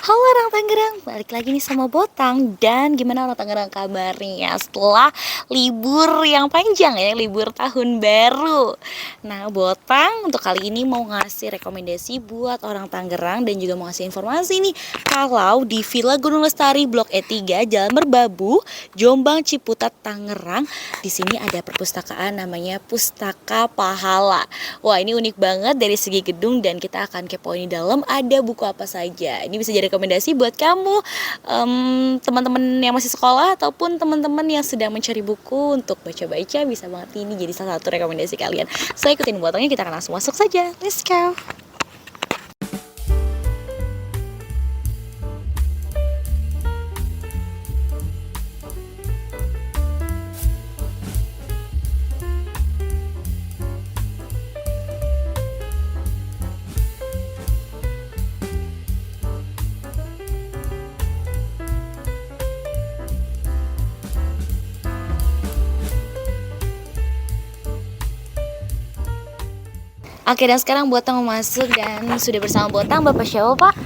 Halo orang Tangerang, balik lagi nih sama Botang. Dan gimana orang Tangerang kabarnya setelah libur yang panjang ya, libur tahun baru. Nah Botang untuk kali ini mau ngasih rekomendasi buat orang Tangerang dan juga mau ngasih informasi nih. Kalau di Villa Gunung Lestari Blok E3 Jalan Merbabu, Jombang Ciputat Tangerang, di sini ada perpustakaan namanya Pustaka Pahala. Wah ini unik banget dari segi gedung dan kita akan kepoin di dalam ada buku apa saja. Ini bisa jadi rekomendasi buat kamu, teman-teman yang masih sekolah ataupun teman-teman yang sedang mencari buku untuk baca-baca, bisa banget ini jadi salah satu rekomendasi kalian. So ikutin botolnya, kita akan langsung masuk saja. Let's go. Oke, dan sekarang Botang mau masuk dan sudah bersama Botang. Bapak siapa, Pak?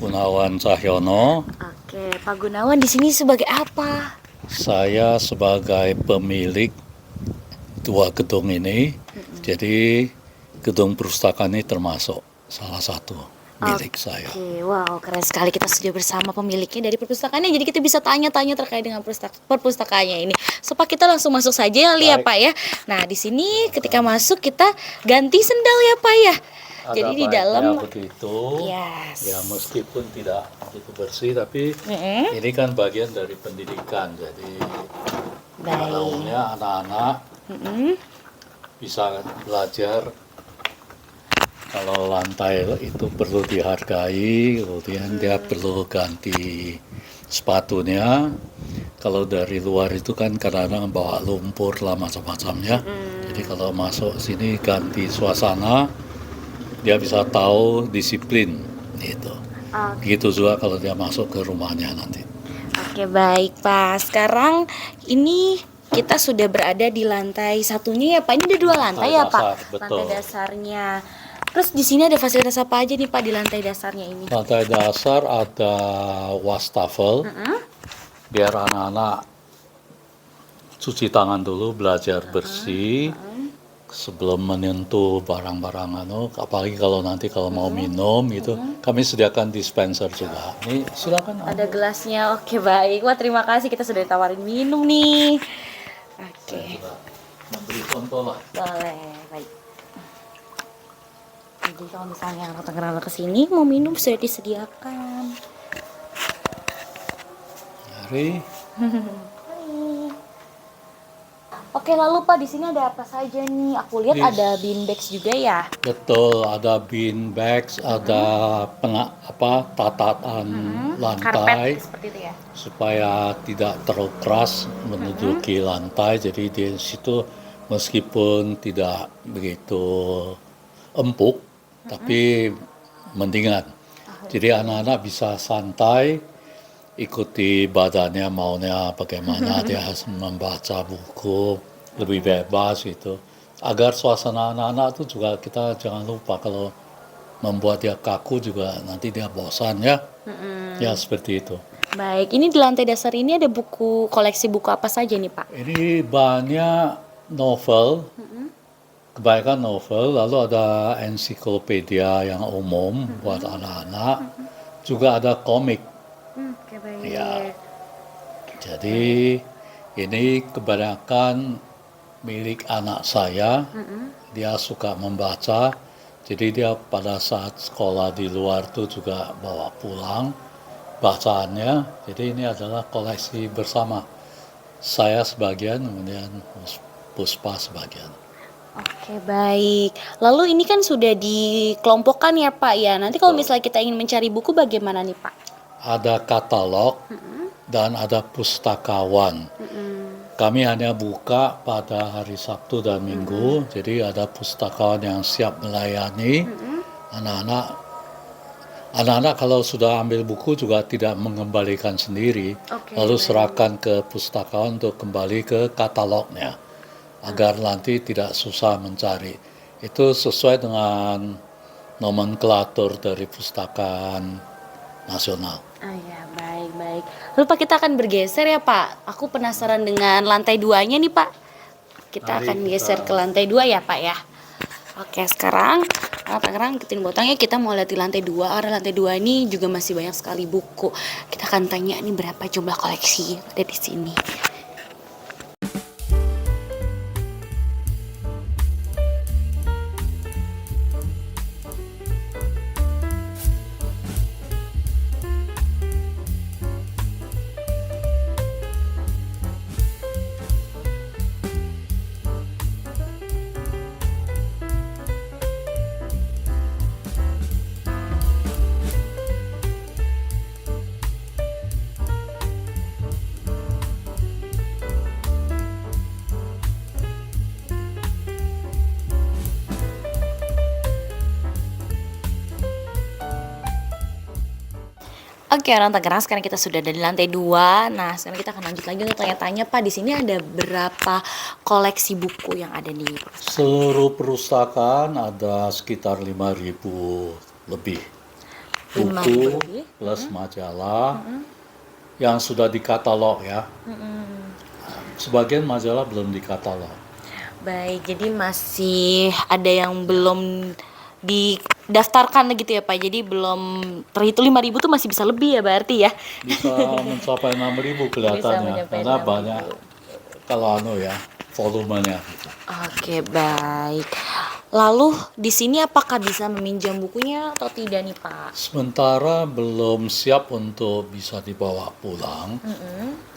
Gunawan Cahyono. Oke, Pak Gunawan di sini sebagai apa? Saya sebagai pemilik dua gedung ini. Jadi gedung perpustakaan ini termasuk salah satu milik saya. Oke, wow, keren sekali, kita sudah bersama pemiliknya dari perpustakaannya. Jadi kita bisa tanya-tanya terkait dengan perpustakaannya ini. So Pak, kita langsung masuk saja ya Baik. Pak ya. Nah di sini ketika masuk kita ganti sendal ya Pak ya. Ada Jadi di baiknya dalam, begitu. yes. Ya meskipun tidak begitu bersih, tapi Mm-mm. ini kan bagian dari pendidikan. Jadi pada Baik. umumnya anak-anak Mm-mm. bisa belajar kalau lantai itu perlu dihargai, kemudian dia perlu ganti sepatunya. Kalau dari luar itu kan kadang-kadang bawa lumpur lah macam-macamnya. Jadi kalau masuk sini ganti suasana, dia bisa tahu disiplin gitu. Oke. Gitu juga kalau dia masuk ke rumahnya nanti. Oke, baik Pak. Sekarang ini kita sudah berada di lantai satunya ya Pak. Ini ada dua lantai ya Pak. Dasar, betul. Lantai dasarnya. Terus di sini ada fasilitas apa aja nih Pak di lantai dasarnya ini? Lantai dasar ada wastafel, biar anak-anak cuci tangan dulu, belajar bersih sebelum menyentuh barang-barang apalagi kalau nanti kalau mau minum itu kami sediakan dispenser juga. Ini silakan. Ada gelasnya. Oke, baik. Wah, terima kasih, kita sudah ditawarin minum nih. Saya Oke, juga memberi contoh lah. boleh. Baik. Jadi kalau misalnya orang Tangerang ke sini mau minum sudah disediakan. Mari. Oke, lalu Pak di sini ada apa saja nih? Aku lihat Yes. ada bean bags juga ya. Betul, ada bean bags, ada tatakan lantai Karpet seperti itu ya. supaya tidak terlalu keras menduduki lantai. Jadi di situ meskipun tidak begitu empuk, tapi mendingan. Jadi anak-anak bisa santai, ikuti badannya maunya bagaimana dia harus membaca buku lebih bebas gitu. Agar suasana anak-anak itu juga kita jangan lupa kalau membuat dia kaku juga nanti dia bosan ya. Ya seperti itu. Baik, ini di lantai dasar ini ada buku, koleksi buku apa saja nih Pak? Ini banyak novel, kebanyakan novel, lalu ada ensiklopedia yang umum buat anak-anak, juga ada komik. Oke, baik. Ya. Jadi ini kebanyakan milik anak saya, dia suka membaca, jadi dia pada saat sekolah di luar tuh juga bawa pulang bacaannya, jadi ini adalah koleksi bersama. Saya sebagian, kemudian Puspa sebagian. Oke, baik. Lalu ini kan sudah dikelompokkan ya Pak ya. Nanti kalau misalnya kita ingin mencari buku bagaimana nih Pak? Ada katalog dan ada pustakawan. Kami hanya buka pada hari Sabtu dan Minggu, jadi ada pustakawan yang siap melayani anak-anak. Anak-anak kalau sudah ambil buku juga tidak mengembalikan sendiri, Oke, lalu baik. serahkan ke pustakawan untuk kembali ke katalognya, agar nanti tidak susah mencari. Itu sesuai dengan nomenklatur dari pustakaan nasional. Ah ya, baik-baik. Lalu Pak, kita akan bergeser ya Pak. Aku penasaran dengan lantai 2-nya nih Pak. Kita Mari akan kita- geser ke lantai 2 ya Pak ya. Oke, sekarang ikutin botangnya, kita mau lihat di lantai 2. Karena lantai 2 ini juga masih banyak sekali buku. Kita akan tanya nih berapa jumlah koleksi yang ada di sini. Oke, orang Tangerang, sekarang kita sudah ada di lantai 2. Nah, sekarang kita akan lanjut lagi untuk tanya-tanya Pak. Di sini ada berapa koleksi buku yang ada di perpustakaan? Seluruh perpustakaan ada sekitar 5.000 lebih 5.000 buku lebih. plus majalah yang sudah dikatalog ya. Sebagian majalah belum dikatalog. Baik, jadi masih ada yang belum didaftarkan gitu ya Pak. Jadi belum terhitung 5.000 tuh masih bisa lebih ya berarti ya. Bisa mencapai 6.000 kelihatannya mencapai karena 6.000. banyak kalau ya volumenya gitu. Oke, baik. Lalu di sini apakah bisa meminjam bukunya atau tidak nih Pak? Sementara belum siap untuk bisa dibawa pulang,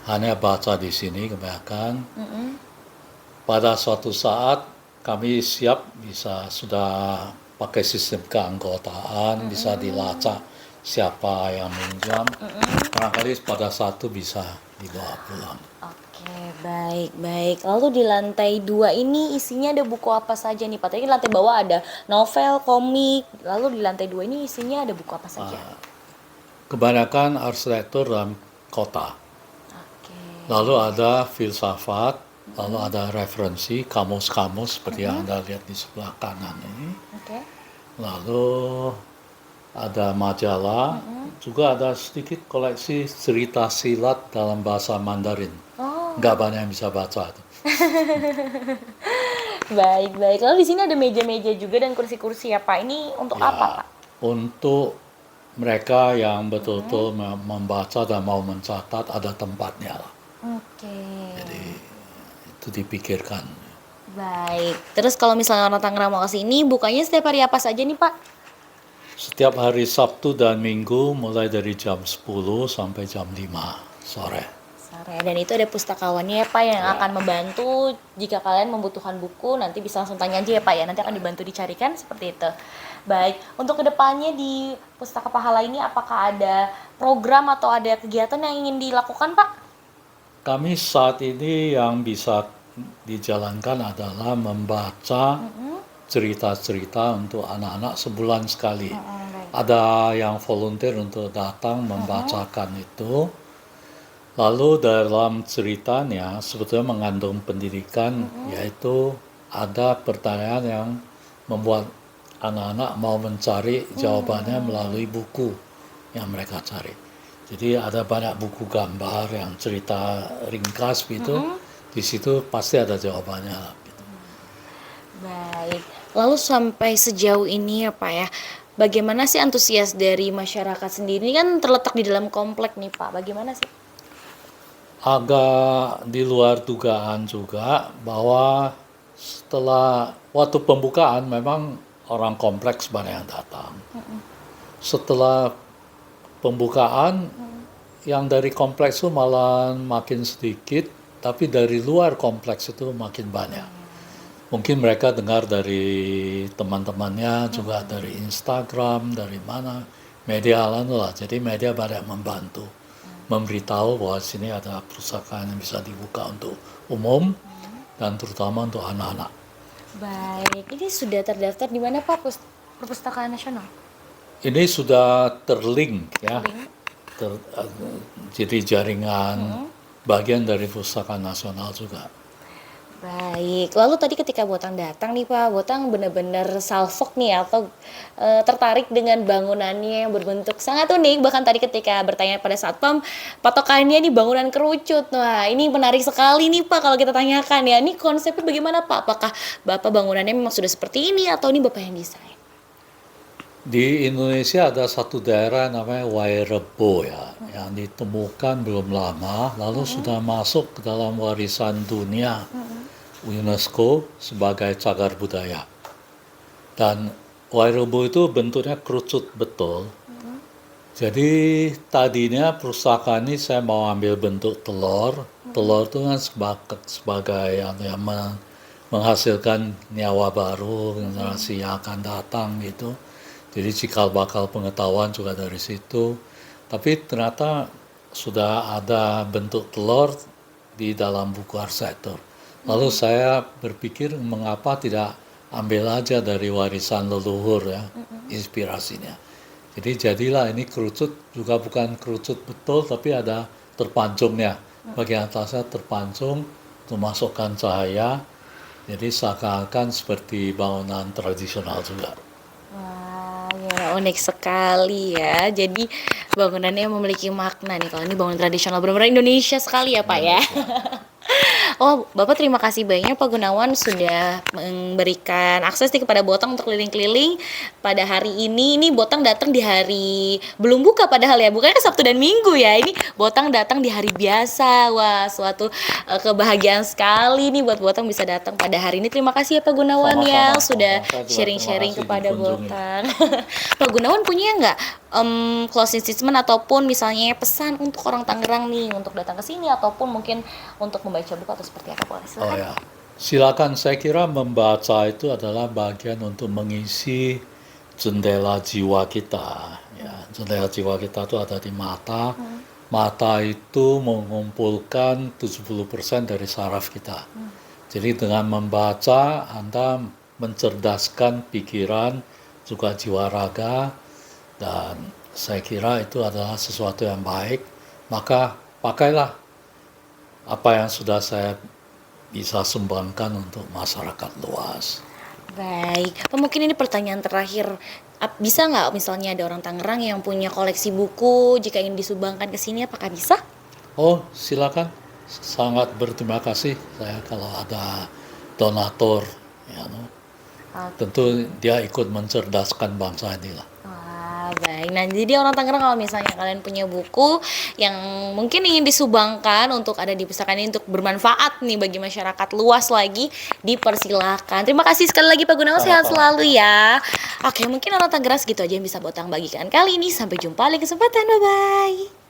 hanya baca di sini kebanyakan. Pada suatu saat kami siap bisa sudah pakai sistem keanggotaan, bisa dilacak siapa yang minjam. Barangkali pada satu bisa dibawa pulang. Oke, baik. Lalu di lantai 2 ini isinya ada buku apa saja nih Pak? Tadi lantai bawah ada novel, komik. Lalu di lantai 2 ini isinya ada buku apa saja? Kebanyakan arsitektur dalam kota. Oke. Lalu ada filsafat, lalu ada referensi, kamus-kamus seperti yang Anda lihat di sebelah kanan ini. Oke. Lalu ada majalah, juga ada sedikit koleksi cerita silat dalam bahasa Mandarin. Oh, Nggak banyak yang bisa baca. baik. Lalu di sini ada meja-meja juga dan kursi-kursi ya Pak. Ini untuk Ya, apa Pak? untuk mereka yang betul-betul membaca dan mau mencatat ada tempatnya lah. Oke. Jadi itu dipikirkan. Baik. Terus kalau misalnya orang Tangerang mau ke sini, bukanya setiap hari apa saja nih Pak? Setiap hari Sabtu dan Minggu mulai dari jam 10 sampai jam 5 sore. Sore. Dan itu ada pustakawannya ya Pak yang akan membantu jika kalian membutuhkan buku, nanti bisa langsung tanya aja ya Pak ya, nanti akan dibantu dicarikan seperti itu. Baik, untuk kedepannya di Pustaka Pahala ini apakah ada program atau ada kegiatan yang ingin dilakukan Pak? Kami saat ini yang bisa dijalankan adalah membaca cerita-cerita untuk anak-anak sebulan sekali. Ada yang volunteer untuk datang membacakan itu. Lalu dalam ceritanya sebetulnya mengandung pendidikan, yaitu ada pertanyaan yang membuat anak-anak mau mencari jawabannya melalui buku yang mereka cari. Jadi ada banyak buku gambar yang cerita ringkas gitu. Di situ pasti ada jawabannya. Gitu. Baik. Lalu sampai sejauh ini ya Pak ya, bagaimana sih antusias dari masyarakat sendiri? Ini kan terletak di dalam komplek nih Pak, bagaimana sih? Agak di luar dugaan juga bahwa setelah waktu pembukaan memang orang kompleks banyak yang datang. Setelah pembukaan yang dari kompleks itu malah makin sedikit, tapi dari luar kompleks itu makin banyak. Mungkin mereka dengar dari teman-temannya, juga dari Instagram, dari mana, media lain lah. Jadi media banyak membantu, memberitahu bahwa sini ada perpustakaan yang bisa dibuka untuk umum, dan terutama untuk anak-anak. Baik, ini sudah terdaftar di mana Pak Perpustakaan Nasional? Ini sudah terlink ya, jadi jaringan bagian dari Perpustakaan Nasional juga. Baik, lalu tadi ketika Botang datang nih Pak, Botang benar-benar salfok nih atau, tertarik dengan bangunannya yang berbentuk sangat unik, bahkan tadi ketika bertanya pada satpam, patokannya nih bangunan kerucut. Wah, ini menarik sekali nih Pak kalau kita tanyakan ya, ini konsepnya bagaimana Pak? Apakah Bapak bangunannya memang sudah seperti ini atau ini Bapak yang desain? Di Indonesia ada satu daerah namanya Wairebo ya, yang ditemukan belum lama, lalu sudah masuk ke dalam warisan dunia UNESCO sebagai cagar budaya. Dan Wairebo itu bentuknya kerucut betul. Jadi tadinya perusahaan ini saya mau ambil bentuk telur. Telur itu kan sebagai yang menghasilkan nyawa baru, generasi yang akan datang gitu. Jadi cikal bakal pengetahuan juga dari situ. Tapi ternyata sudah ada bentuk telur di dalam buku arsitektur. Lalu saya berpikir mengapa tidak ambil aja dari warisan leluhur ya, inspirasinya. Jadi jadilah ini kerucut, juga bukan kerucut betul tapi ada terpancungnya. Bagian atasnya terpancung untuk masukkan cahaya. Jadi seakan-akan seperti bangunan tradisional juga. Wah, ya unik sekali ya. Jadi bangunannya memiliki makna nih. Kalau ini bangunan tradisional benar-benar Indonesia sekali ya Pak ya. Oh, Bapak terima kasih banyak Pak Gunawan sudah memberikan akses nih kepada Botang untuk keliling-keliling pada hari ini. Ini Botang datang di hari belum buka padahal ya, bukannya Sabtu dan Minggu ya. Ini Botang datang di hari biasa. Wah, suatu kebahagiaan sekali nih buat Botang bisa datang pada hari ini. Terima kasih ya Pak Gunawan ya Sama-sama. sudah Saya juga sharing-sharing terima kasih kepada dikunjungi. Botang. Pak Gunawan punya nggak closing statement ataupun misalnya pesan untuk orang Tangerang nih untuk datang ke sini ataupun mungkin untuk membaca buku atau seperti apa boleh Oh silakan. ya, silakan. Saya kira membaca itu adalah bagian untuk mengisi jendela jiwa kita. Ya, jendela jiwa kita itu ada di mata. Mata itu mengumpulkan 70% dari saraf kita. Jadi dengan membaca, Anda mencerdaskan pikiran, juga jiwa raga, dan saya kira itu adalah sesuatu yang baik. Maka pakailah apa yang sudah saya bisa sumbangkan untuk masyarakat luas. Baik, Pak mungkin ini pertanyaan terakhir. Bisa nggak misalnya ada orang Tangerang yang punya koleksi buku jika ingin disumbangkan ke sini apakah bisa? Oh, silakan. Sangat berterima kasih saya kalau ada donatur. Ya, no. Tentu dia ikut mencerdaskan bangsa ini lah. Wah, baik. Nah, jadi orang Tangerang kalau misalnya kalian punya buku yang mungkin ingin disumbangkan untuk ada di pustakaan ini untuk bermanfaat nih bagi masyarakat luas lagi, dipersilahkan. Terima kasih sekali lagi Pak Gunawan, sehat Sama-sama. selalu ya. Oke, mungkin orang Tangerang segitu aja yang bisa Botang bagikan kali ini. Sampai jumpa di kesempatan, bye-bye.